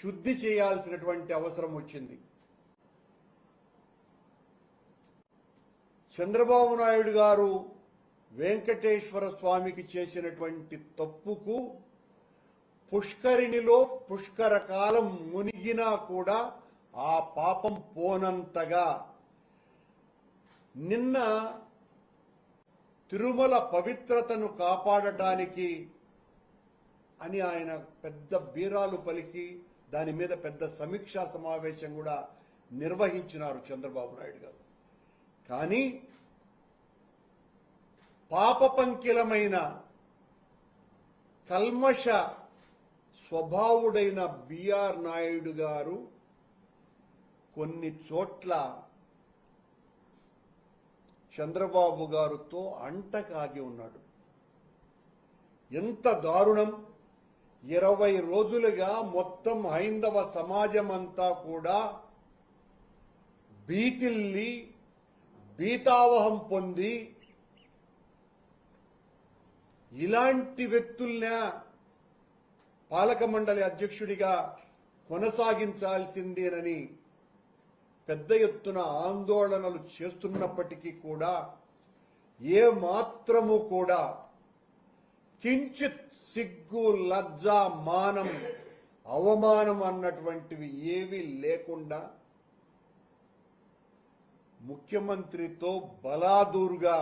శుద్ధి చేయాల్సినటువంటి అవసరం వచ్చింది. చంద్రబాబు నాయుడు గారు వెంకటేశ్వర స్వామికి చేసినటువంటి తప్పుకు పుష్కరిణిలో పుష్కర కాలం మునిగినా కూడా ఆ పాపం పోనంతగా నిన్న తిరుమల పవిత్రతను కాపాడటానికి అని ఆయన పెద్ద బీరాలు పలికి దాని మీద పెద్ద సమీక్షా సమావేశం కూడా నిర్వహించినారు చంద్రబాబు నాయుడు గారు. కానీ పాపపంకిలమైన కల్మష స్వభావుడైన బిఆర్ నాయుడు గారు కొన్ని చోట్ల చంద్రబాబు గారితో అంటకాగి ఉన్నాడు. ఎంత దారుణం! 20 రోజులుగా మొత్తం హైందవ సమాజమంతా కూడా భీతిల్లి భీతావహం పొంది ఇలాంటి వ్యక్తుల్నే పాలక మండలి అధ్యక్షుడిగా కొనసాగించాల్సిందేనని పెద్ద ఎత్తున ఆందోళనలు చేస్తున్నప్పటికీ కూడా ఏ మాత్రము కూడా కించిత్ సిగ్గు లజ్జ మానం అవమానం అన్నటువంటివి ఏవీ లేకుండా ముఖ్యమంత్రితో బలాదూరుగా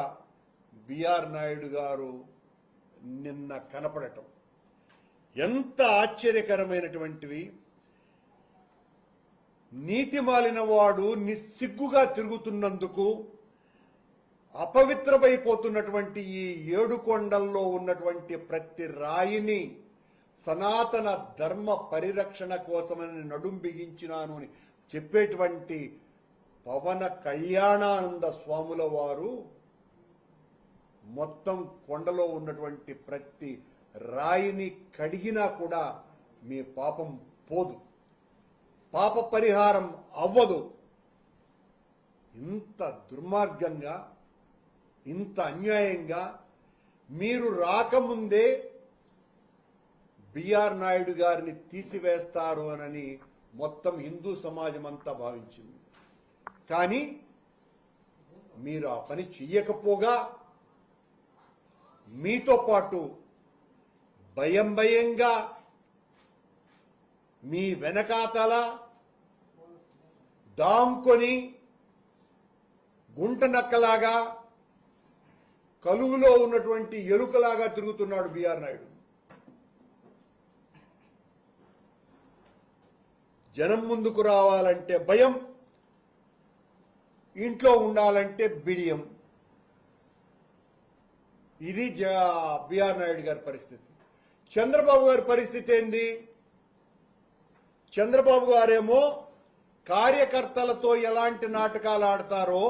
బిఆర్ నాయుడు గారు నిన్న కనపడటం ఎంత ఆశ్చర్యకరమైనటువంటివి. నీతి మాలిన వాడు నిస్సిగ్గుగా తిరుగుతున్నందుకు అపవిత్రమైపోతున్నటువంటి ఈ 7 కొండల్లో ఉన్నటువంటి ప్రతి రాయిని సనాతన ధర్మ పరిరక్షణ కోసమని నడుం బిగించినాను అని చెప్పేటువంటి పవన కళ్యాణానంద స్వాముల వారు మొత్తం కొండలో ఉన్నటువంటి ప్రతి రాయిని కడిగినా కూడా మీ పాపం పోదు, పాప పరిహారం అవ్వదు. ఇంత దుర్మార్గంగా ఇంత అన్యాయంగా మీరు రాకముందే బిఆర్ నాయుడు గారిని తీసివేస్తారు అని మొత్తం హిందూ సమాజం అంతా భావించింది. కానీ మీరు ఆ పని చెయ్యకపోగా మీతో పాటు భయంగా మీ వెనకాతల దాంకొని గుంట నక్కలాగా కలుగులో ఉన్నటువంటి ఎలుకలాగా తిరుగుతున్నాడు బిఆర్ నాయుడు. జనం ముందుకు రావాలంటే భయం, ఇంట్లో ఉండాలంటే బిడియం. ఇది బిఆర్ నాయుడు గారి పరిస్థితి. చంద్రబాబు గారి పరిస్థితి ఏంది? చంద్రబాబు గారేమో కార్యకర్తలతో ఎలాంటి నాటకాలు ఆడతారో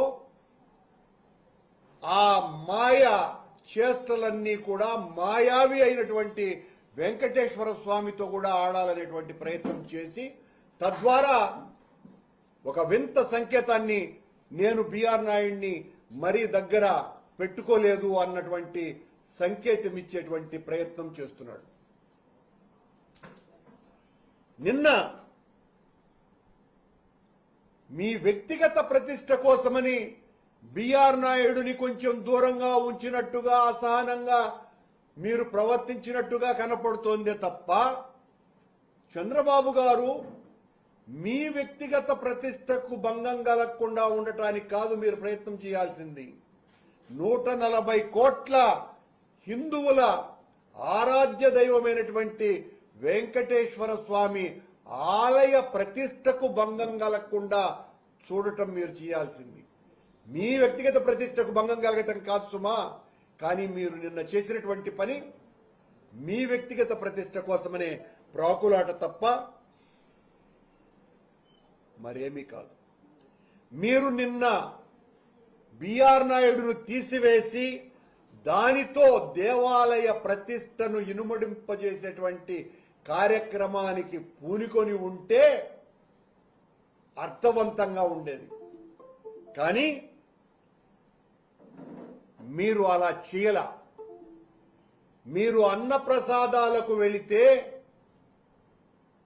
ఆ మాయ చేష్టలన్నీ కూడా మాయావి అయినటువంటి వెంకటేశ్వర స్వామితో కూడా ఆడాలనేటువంటి ప్రయత్నం చేసి తద్వారా ఒక వింత సంకేతాన్ని నేను బిఆర్ నాయుడిని మరీ దగ్గర పెట్టుకోలేదు అన్నటువంటి సంకేతం ఇచ్చేటువంటి ప్రయత్నం చేస్తున్నాడు. నిన్న మీ వ్యక్తిగత ప్రతిష్ట కోసమని బిఆర్ నాయుడుని కొంచెం దూరంగా ఉంచినట్టుగా అసహనంగా మీరు ప్రవర్తించినట్టుగా కనపడుతోందే తప్ప చంద్రబాబు గారు మీ వ్యక్తిగత ప్రతిష్టకు భంగం కలగకుండా ఉండటానికి కాదు మీరు ప్రయత్నం చేయాల్సింది. 140 కోట్ల హిందువుల ఆరాధ్య దైవమైనటువంటి వెంకటేశ్వర స్వామి ఆలయ ప్రతిష్టకు భంగం కలగకుండా చూడటం మీరు చేయాల్సింది. మీ వ్యక్తిగత ప్రతిష్టకు భంగం కలగటం కాదు సుమా. కానీ మీరు నిన్న చేసినటువంటి పని మీ వ్యక్తిగత ప్రతిష్ట కోసమనే ప్రాకులాట తప్ప మరేమీ కాదు. మీరు నిన్న బిఆర్ నాయుడును తీసివేసి దానితో దేవాలయ ప్రతిష్టను ఇనుమడింపజేసేటువంటి కార్యక్రమానికి పూనుకొని ఉంటే అర్థవంతంగా ఉండేది. కానీ మీరు అలా చేయల. మీరు అన్నప్రసాదాలకు వెళితే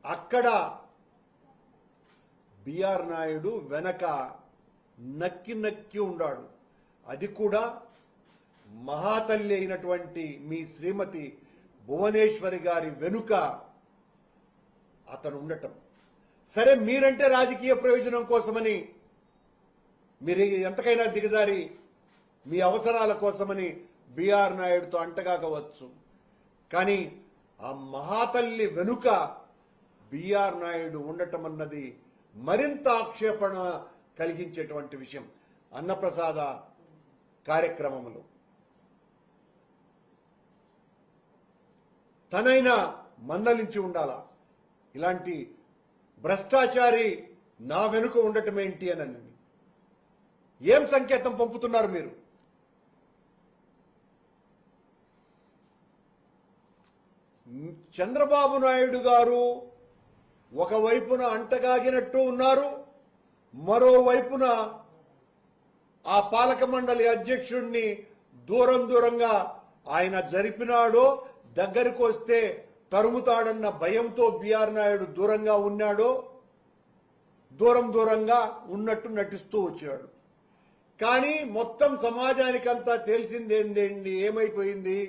అక్కడ బిఆర్ నాయుడు వెనక నక్కి నక్కి ఉన్నాడు. అది కూడా మహాతల్లి అయినటువంటి మీ శ్రీమతి భువనేశ్వరి గారి వెనుక అతను ఉండటం. సరే, మీరంటే రాజకీయ ప్రయోజనం కోసమని మీరు ఎంతకైనా దిగజారి మీ అవసరాల కోసమని బిఆర్ నాయుడుతో అంటగాకవచ్చు. కానీ ఆ మహాతల్లి వెనుక బిఆర్ నాయుడు ఉండటం అన్నది మరింత ఆక్షేపణ కలిగించేటువంటి విషయం. అన్నప్రసాద కార్యక్రమంలో తనైనా మందలించి ఉండాలా? ఇలాంటి భ్రష్టాచారి నా వెనుక ఉండటం ఏంటి అని ఏం సంకేతం పంపుతున్నారు మీరు? చంద్రబాబు నాయుడు గారు ఒకవైపున అంటగాగినట్టు ఉన్నారు, మరోవైపున ఆ పాలక మండలి అధ్యక్షుడిని దూరంగా ఆయన జరిపినాడో, దగ్గరకు వస్తే తరుముతాడన్న భయంతో బిఆర్ నాయుడు దూరంగా ఉన్నాడో, దూరంగా ఉన్నట్టు నటిస్తూ వచ్చాడు. కానీ మొత్తం సమాజానికంతా తెలిసిందేంటండి, ఏమైపోయింది?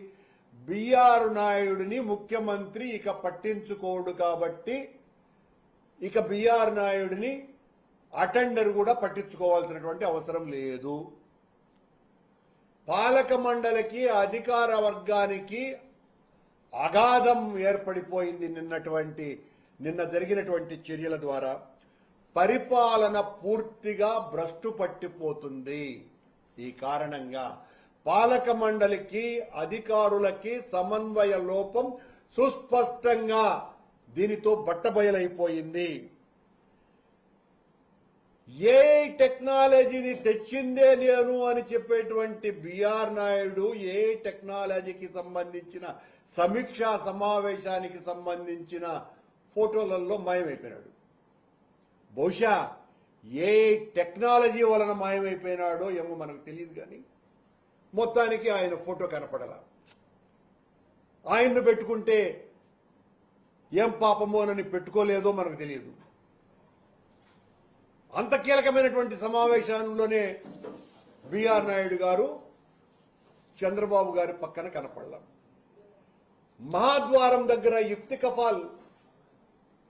బిఆర్ నాయుడిని ముఖ్యమంత్రి ఇక పట్టించుకోడు కాబట్టి ఇక బిఆర్ నాయుడిని అటెండర్ కూడా పట్టించుకోవాల్సినటువంటి అవసరం లేదు. పాలక మండలికి, అధికార వర్గానికి అగాధం ఏర్పడిపోయింది. నిన్న జరిగినటువంటి చర్యల ద్వారా పరిపాలన పూర్తిగా భ్రష్టు పట్టిపోతుంది. ఈ కారణంగా పాలక మండలికి, అధికారులకి సమన్వయ లోపం సుస్పష్టంగా దీనితో బట్టబయలైపోయింది. ఏ టెక్నాలజీని తెచ్చిందే నేను అని చెప్పేటువంటి బిఆర్ నాయుడు ఏ టెక్నాలజీకి సంబంధించిన సమీక్షా సమావేశానికి సంబంధించిన ఫోటోలలో మాయమైపోయినాడు. బహుశా ఏ టెక్నాలజీ వలన మాయమైపోయినాడో ఏమో మనకు తెలియదు. కానీ మొత్తానికి ఆయన ఫోటో కనపడలా. ఆయన్ను పెట్టుకుంటే ఏం పాపమోనని పెట్టుకోలేదో మనకు తెలియదు. అంత కీలకమైనటువంటి సమావేశంలోనే బిఆర్ నాయుడు గారు చంద్రబాబు గారి పక్కన కనపడలా. మహాద్వారం దగ్గర ఇఫ్తికఫాల్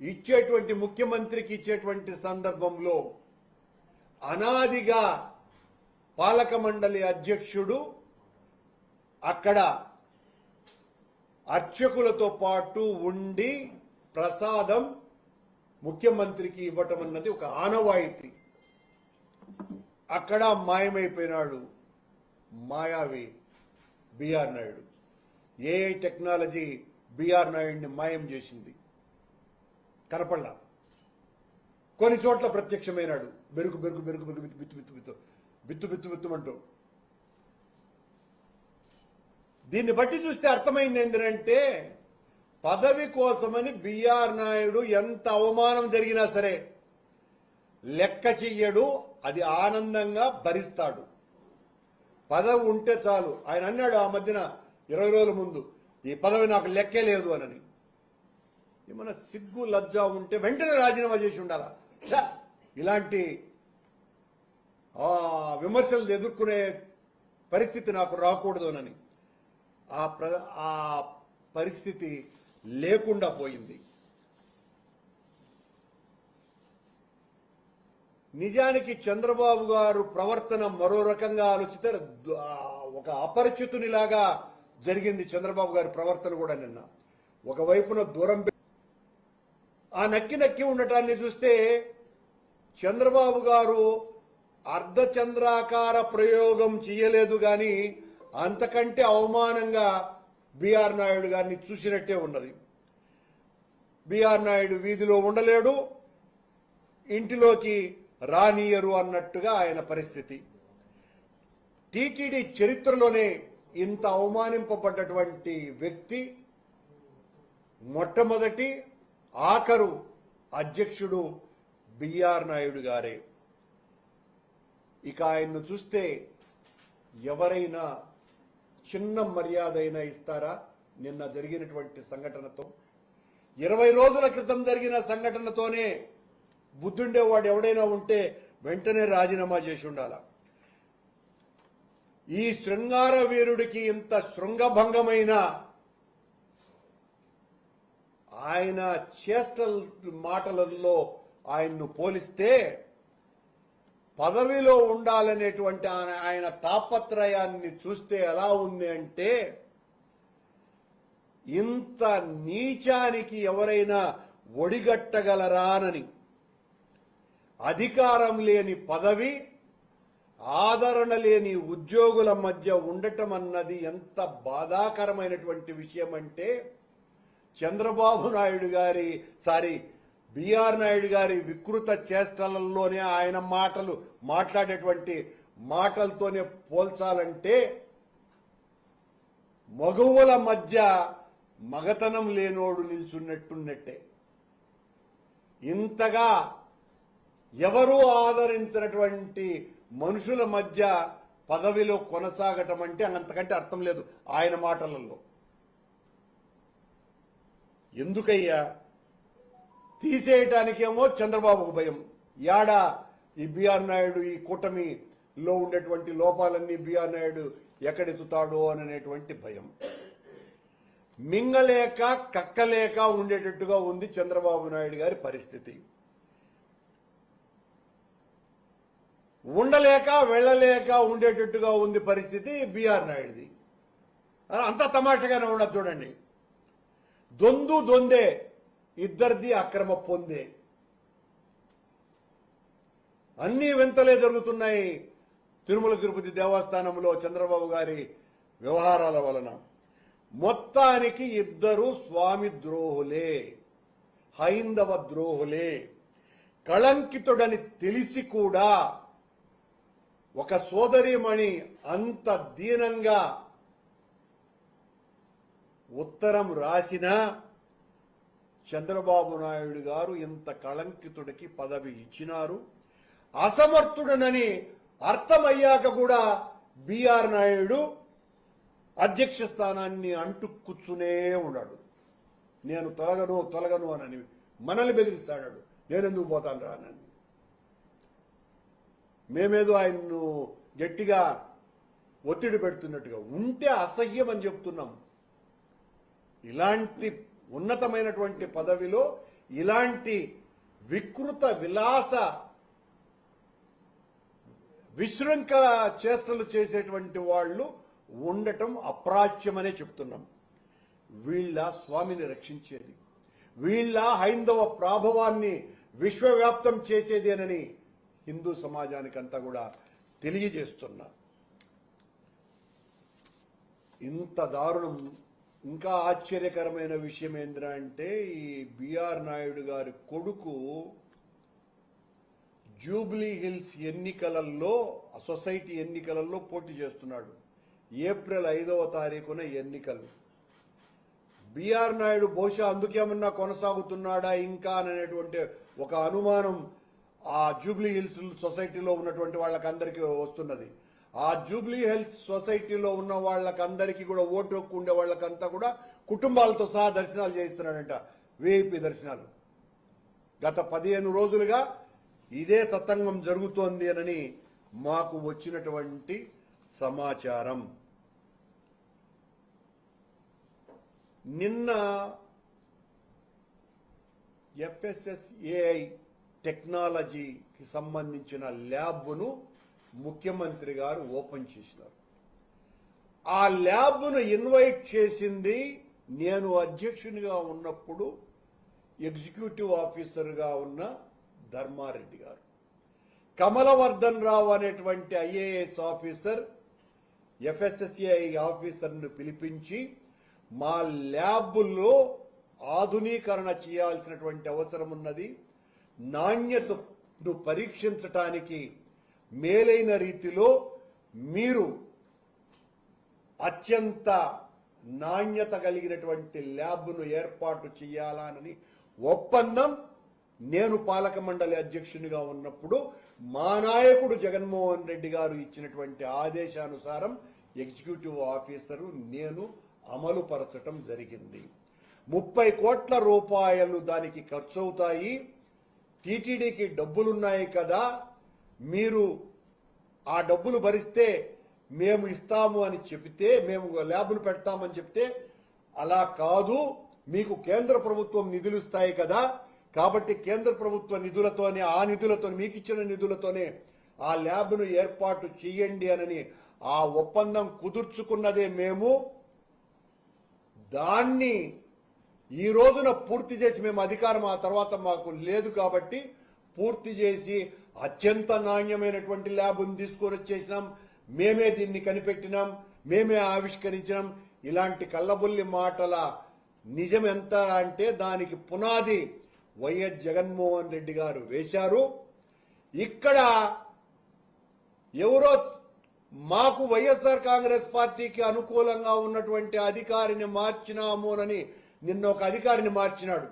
ఇచ్చేటువంటి ముఖ్యమంత్రికి ఇచ్చేటువంటి సందర్భంలో అనాదిగా పాలక మండలి అధ్యక్షుడు అక్కడ అర్చకులతో పాటు ఉండి ప్రసాదం ముఖ్యమంత్రికి ఇవ్వటం అన్నది ఒక ఆనవాయితీ. అక్కడ మాయమైపోయినాడు మాయావి బిఆర్ నాయుడు. ఏ టెక్నాలజీ బిఆర్ నాయుడిని మాయం చేసింది? కనపడలా. కొన్ని చోట్ల ప్రత్యక్షమైనాడు. బెరుకు బెరుకు బెరుకు బెరుకు బిత్తు బిత్తు బిత్తు బిత్తు బిత్తు బిత్తుమంటూ. దీన్ని బట్టి చూస్తే అర్థమైంది ఏంటంటే, పదవి కోసమని బిఆర్ నాయుడు ఎంత అవమానం జరిగినా సరే లెక్క చెయ్యడు, అది ఆనందంగా భరిస్తాడు. పదవి ఉంటే చాలు. ఆయన అన్నాడు ఆ మధ్యన 20 రోజుల ముందు, ఈ పదవి నాకు లెక్కే లేదు అని. ఏమన్నా సిగ్గు లజ్జ ఉంటే వెంటనే రాజీనామా చేసి ఉండాలా? ఇలాంటి విమర్శలు ఎదుర్కొనే పరిస్థితి నాకు రాకూడదు అని ఆ పరిస్థితి లేకుండా పోయింది. నిజానికి చంద్రబాబు గారు ప్రవర్తన మరో రకంగా ఆలోచిస్తే ఒక అపరిచితునిలాగా జరిగింది. చంద్రబాబు గారి ప్రవర్తన కూడా నిన్న ఒకవైపున దూరం ఆ నక్కి నక్కి ఉండటాన్ని చూస్తే చంద్రబాబు గారు అర్ధచంద్రాకార ప్రయోగం చేయలేదు, కానీ అంతకంటే అవమానంగా బిఆర్ నాయుడు గారిని చూసినట్టే ఉన్నది. బిఆర్ నాయుడు వీధిలో ఉండలేడు, ఇంటిలోకి రానియరు అన్నట్టుగా ఆయన పరిస్థితి. టీటీడీ చరిత్రలోనే ఇంత అవమానింపబడ్డటువంటి వ్యక్తి మొట్టమొదటి ఆఖరు అధ్యక్షుడు బిఆర్ నాయుడు గారే. ఇక ఆయన్ను చూస్తే ఎవరైనా చిన్న మర్యాద అయినా ఇస్తారా? నిన్న జరిగినటువంటి సంఘటనతో, 20 రోజుల క్రితం జరిగిన సంఘటనతోనే బుద్ధుండేవాడు ఎవడైనా ఉంటే వెంటనే రాజీనామా చేసి ఉండాల. ఈ శృంగార వీరుడికి ఇంత శృంగభంగమైన ఆయన చేష్టల మాటలలో ఆయన్ను పోలిస్తే పదవిలో ఉండాలనేటువంటి ఆయన తాపత్రయాన్ని చూస్తే ఎలా ఉంది అంటే, ఇంత నీచానికి ఎవరైనా ఒడిగట్టగలరానని, అధికారం లేని పదవి, ఆదరణ లేని ఉద్యోగుల మధ్య ఉండటం అన్నది ఎంత బాధాకరమైనటువంటి విషయం అంటే, చంద్రబాబు నాయుడు గారి బిఆర్ నాయుడు గారి వికృత చేష్టలలోనే ఆయన మాట్లాడేటువంటి మాటలతోనే పోల్చాలంటే, మగువుల మధ్య మగతనం లేనోడు నిల్చున్నట్టున్నట్టే. ఇంతగా ఎవరూ ఆదరించినటువంటి మనుషుల మధ్య పదవిలో కొనసాగటం అంటే అంతకంటే అర్థం లేదు ఆయన మాటలలో. ఎందుకయ్యా తీసేయటానికేమో చంద్రబాబుకు భయం, యాడా ఈ బిఆర్ నాయుడు ఈ కూటమిలో ఉండేటువంటి లోపాలన్నీ బిఆర్ నాయుడు ఎక్కడెత్తుతాడో అనేటువంటి భయం. మింగలేక కక్కలేక ఉండేటట్టుగా ఉంది చంద్రబాబు నాయుడు గారి పరిస్థితి. ఉండలేక వెళ్ళలేక ఉండేటట్టుగా ఉంది పరిస్థితి బిఆర్ నాయుడుది. అంత తమాషగానే ఉండదు చూడండి. దొందే ఇద్దరిది అక్రమ పొందే. అన్ని వింతలే జరుగుతున్నాయి తిరుమల తిరుపతి దేవస్థానంలో చంద్రబాబు గారి వ్యవహారాల వలన. మొత్తానికి ఇద్దరు స్వామి ద్రోహులే, హైందవ ద్రోహులే. కళంకితుడని తెలిసి కూడా ఒక సోదరీమణి అంత దీనంగా ఉత్తరం రాసినా చంద్రబాబు నాయుడు గారు ఇంత కళంకితుడికి పదవి ఇచ్చినారు. అసమర్థుడనని అర్థమయ్యాక కూడా బిఆర్ నాయుడు అధ్యక్ష స్థానాన్ని అంటు కూర్చునే ఉన్నాడు. నేను తొలగను అనని మనల్ని బెదిరిస్తాడు. నేనెందుకు పోతాను రానని. మేమేదో ఆయన్ను గట్టిగా ఒత్తిడి పెడుతున్నట్టుగా ఉంటే అసహ్యం అని చెప్తున్నాం. ఇలాంటి ఉన్నతమైనటువంటి పదవిలో ఇలాంటి వికృత విలాస విశృంఖల చేష్టలు చేసేటువంటి వాళ్ళు ఉండటం అప్రాచ్యమనే చెప్తున్నాం. వీళ్ళ స్వామిని రక్షించేది, వీళ్ళ హైందవ ప్రాభవాన్ని విశ్వవ్యాప్తం చేసేదేనని హిందూ సమాజానికంతా కూడా తెలియజేస్తున్నా. ఇంత దారుణం. ఇంకా ఆశ్చర్యకరమైన విషయం ఏంటంటే, ఈ బిఆర్ నాయుడు గారి కొడుకు జూబ్లీ హిల్స్ ఎన్నికలలో, సొసైటీ ఎన్నికలలో పోటీ చేస్తున్నాడు. ఏప్రిల్ 5వ తారీఖున ఎన్నికలు. బిఆర్ నాయుడు బహుశా అందుకేమన్నా కొనసాగుతున్నాడా ఇంకా అనేటువంటి ఒక అనుమానం ఆ జూబ్లీ హిల్స్ సొసైటీలో ఉన్నటువంటి వాళ్ళకందరికీ వస్తున్నది. ఆ జూబ్లీ హిల్స్ సొసైటీలో ఉన్న వాళ్ళకందరికీ కూడా ఓటు హక్కు ఉండే వాళ్ళకంతా కూడా కుటుంబాలతో సహా దర్శనాలు చేయిస్తున్నాడంట, విఐపి దర్శనాలు. గత 15 రోజులుగా ఇదే తతంగం జరుగుతోంది అని మాకు వచ్చినటువంటి సమాచారం. నిన్న FSSAI టెక్నాలజీకి సంబంధించిన ల్యాబ్ను ముఖ్యమంత్రి గారు ఓపెన్ చేసినారు. ఆ ల్యాబ్ను ఇన్వైట్ చేసింది నేను అధ్యక్షునిగా ఉన్నప్పుడు ఎగ్జిక్యూటివ్ ఆఫీసర్గా ఉన్న ధర్మారెడ్డి గారు. కమలవర్ధన్ రావు అనేటువంటి IAS ఆఫీసర్ FSSAI ఆఫీసర్ను పిలిపించి మా ల్యాబ్లో ఆధునీకరణ చేయాల్సినటువంటి అవసరం ఉన్నది, నాణ్యతను పరీక్షించటానికి మేలైన రీతిలో మీరు అత్యంత నాణ్యత కలిగినటువంటి ల్యాబ్ను ఏర్పాటు చేయాలని ఒప్పందం నేను పాలక మండలి అధ్యక్షునిగా ఉన్నప్పుడు మా నాయకుడు జగన్మోహన్ రెడ్డి గారు ఇచ్చినటువంటి ఆదేశానుసారం ఎగ్జిక్యూటివ్ ఆఫీసరు నేను అమలు పరచటం జరిగింది. 30 కోట్ల రూపాయలు దానికి ఖర్చవుతాయి. టీటీడీకి డబ్బులున్నాయి కదా, మీరు ఆ డబ్బులు భరిస్తే మేము ఇస్తాము అని చెబితే, మేము ల్యాబులు పెడతామని చెప్తే, అలా కాదు, మీకు కేంద్ర ప్రభుత్వం నిధులు ఇస్తాయి కదా, కాబట్టి కేంద్ర ప్రభుత్వ నిధులతోనే, ఆ నిధులతో మీకు ఇచ్చిన నిధులతోనే ఆ ల్యాబ్ను ఏర్పాటు చేయండి అని ఆ ఒప్పందం కుదుర్చుకున్నదే మేము. దాన్ని ఈ రోజున పూర్తి చేసి, మేము అధికారం ఆ తర్వాత మాకు లేదు కాబట్టి పూర్తి చేసి అత్యంత నాణ్యమైనటువంటి ల్యాబ్ను తీసుకొని వచ్చేసినాం. మేమే దీన్ని కనిపెట్టినాం, మేమే ఆవిష్కరించినాం. ఇలాంటి కళ్ళబుల్లి మాటల నిజం ఎంత అంటే దానికి పునాది వైఎస్ జగన్మోహన్ రెడ్డి గారు వేశారు. ఇక్కడ ఎవరో మాకు వైఎస్ఆర్ కాంగ్రెస్ పార్టీకి అనుకూలంగా ఉన్నటువంటి అధికారిని మార్చినామోనని నిన్న ఒక అధికారిని మార్చినాడు.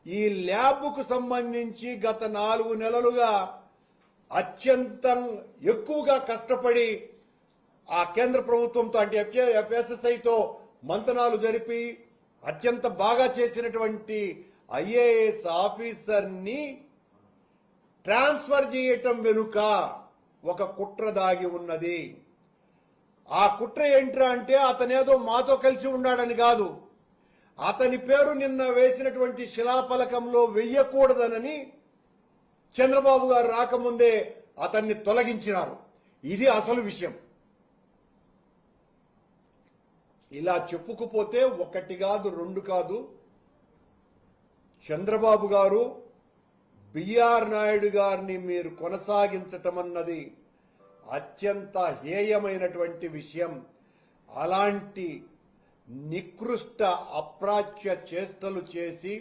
ఈ ల్యాబ్కు సంబంధించి గత 4 నెలలుగా అత్యంత ఎక్కువగా కష్టపడి ఆ కేంద్ర ప్రభుత్వంతో అంటే ఎఫ్ఎస్ఎస్ఐతో మంతనాలు జరిపి అత్యంత బాగా చేసినటువంటి ఐఏఎస్ ఆఫీసర్ని ట్రాన్స్ఫర్ చేయటం వెనుక ఒక కుట్ర దాగి ఉన్నది. ఆ కుట్ర ఏంట్రా అంటే అతనేదో మాతో కలిసి ఉన్నాడని కాదు, అతని పేరు నిన్న వేసినటువంటి శిలాఫలకంలో వెయ్యకూడదనని చంద్రబాబు గారు రాకముందే అతన్ని తొలగించినారు. ఇది అసలు విషయం. ఇలా చెప్పుకుపోతే 1 కాదు 2 కాదు, చంద్రబాబు గారు బిఆర్ నాయుడు గారిని మీరు కొనసాగించటం అన్నది అత్యంత హేయమైనటువంటి విషయం. అలాంటి నికృష్ట అప్రాచ్య చేష్టలు చేసి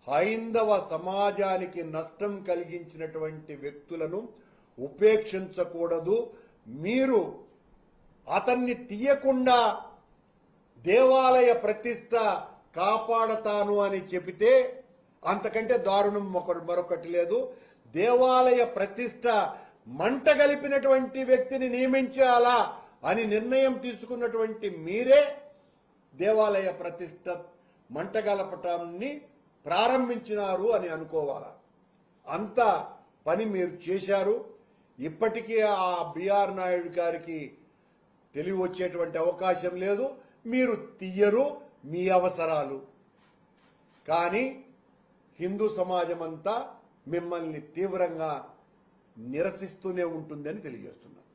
హైందవ సమాజానికి నష్టం కలిగించినటువంటి వ్యక్తులను ఉపేక్షించకూడదు. మీరు అతన్ని తీయకుండా దేవాలయ ప్రతిష్ట కాపాడతాను అని చెబితే అంతకంటే దారుణం మరొకటి లేదు. దేవాలయ ప్రతిష్ట మంట గలిపినటువంటి వ్యక్తిని నియమించాలా అని నిర్ణయం తీసుకున్నటువంటి మీరే దేవాలయ ప్రతిష్ట మంట గలపటాన్ని ప్రారంభించినారు అని అనుకోవాలా. అంత పని మీరు చేశారు. ఇప్పటికీ ఆ బిఆర్ నాయుడు గారికి తెలివి వచ్చేటువంటి అవకాశం లేదు. మీరు తీయరు, మీ అవసరాలు. కానీ హిందూ సమాజం అంతా మిమ్మల్ని తీవ్రంగా నిరసిస్తూనే ఉంటుందని తెలియజేస్తున్నారు.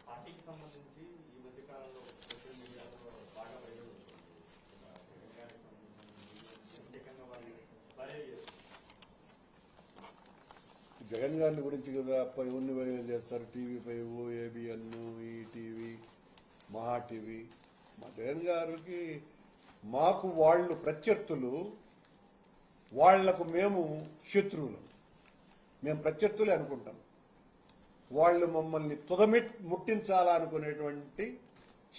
పార్టీకి సంబంధించి ఈ మధ్య కాలంలో సోషల్ మీడియాలో బాగా వైరల్ అవుతుంది. ప్రత్యేకంగా వాళ్ళు జగన్ గారిని గురించి కదా ఎవరిని వైరల్ చేస్తారు? టీవీ5, ఏబిఎన్, ఈటీవీ, మహా టీవీ. మా జగన్ గారికి మాకు వాళ్ళు ప్రత్యర్థులు, వాళ్లకు మేము శత్రువులు. మేము ప్రత్యర్థులే అనుకుంటాం. వాళ్ళు మమ్మల్ని ముట్టించాలనుకునేటువంటి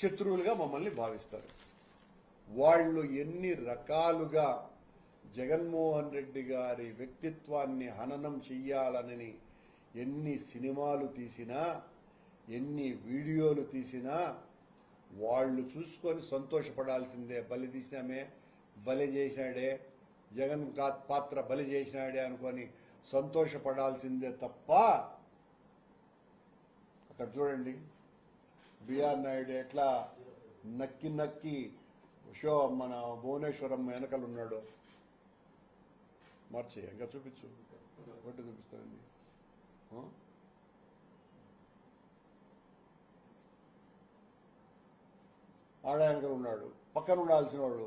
శత్రువులుగా మమ్మల్ని భావిస్తారు. వాళ్ళు ఎన్ని రకాలుగా జగన్మోహన్ రెడ్డి గారి వ్యక్తిత్వాన్ని హననం చెయ్యాలని ఎన్ని సినిమాలు తీసినా, ఎన్ని వీడియోలు తీసినా వాళ్ళు చూసుకొని సంతోషపడాల్సిందే. బలి తీసినామే, బలి చేసినాడే, జగన్ పాత్ర బలి చేసినాడే అనుకొని సంతోషపడాల్సిందే తప్ప, అక్కడ చూడండి బిఆర్ నాయుడు ఎట్లా నక్కి నక్కి మన భువనేశ్వరం వెనకలున్నాడు. మార్చి ఇంకా చూపించు, ఒకటి చూపిస్తానండి. ఆడ వెనకలు ఉన్నాడు, పక్కన ఉండాల్సిన వాడు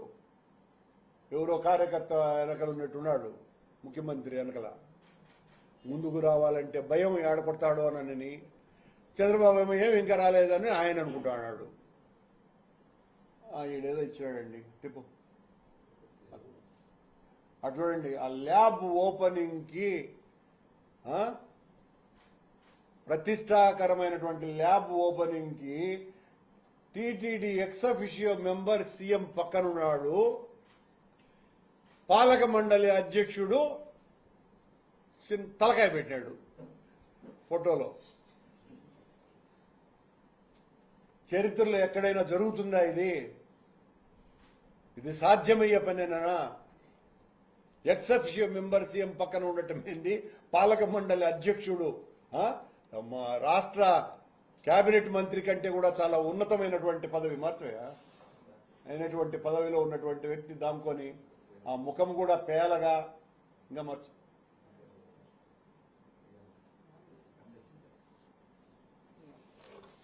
ఎవరో కార్యకర్త వెనకలు ఉన్నట్టున్నాడు. ముఖ్యమంత్రి వెనకల ముందుకు రావాలంటే భయం ఏడపడతాడో అని చంద్రబాబు ఏం ఇంకా రాలేదని ఆయన అనుకుంటున్నాడు. ఈడేదో ఇచ్చినాడండి, తిప్పు. అటు చూడండి, ఆ ల్యాబ్ ఓపెనింగ్ కి ప్రతిష్టాకరమైనటువంటి ల్యాబ్ ఓపెనింగ్ కి TTD ex officio member CM పక్కనున్నాడు. పాలక మండలి అధ్యక్షుడు తలకాయ పెట్టాడు ఫోటోలో. చరిత్రలో ఎక్కడైనా జరుగుతుందా ఇది? ఇది సాధ్యమయ్యే పనేనా? ఎక్స్ అఫిషియో మెంబర్ సీఎం పక్కన ఉండటం ఏంది? పాలక మండలి అధ్యక్షుడు మా రాష్ట్ర కేబినెట్ మంత్రి కంటే కూడా చాలా ఉన్నతమైనటువంటి పదవి, మార్చవా అయినటువంటి పదవిలో ఉన్నటువంటి వ్యక్తి దాముకొని ఆ ముఖం కూడా పేలగా ఇంకా మార్చు.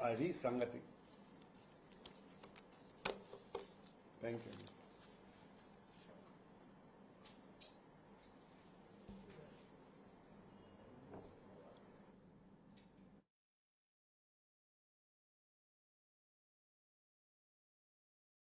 అది సంగతి. Thank you.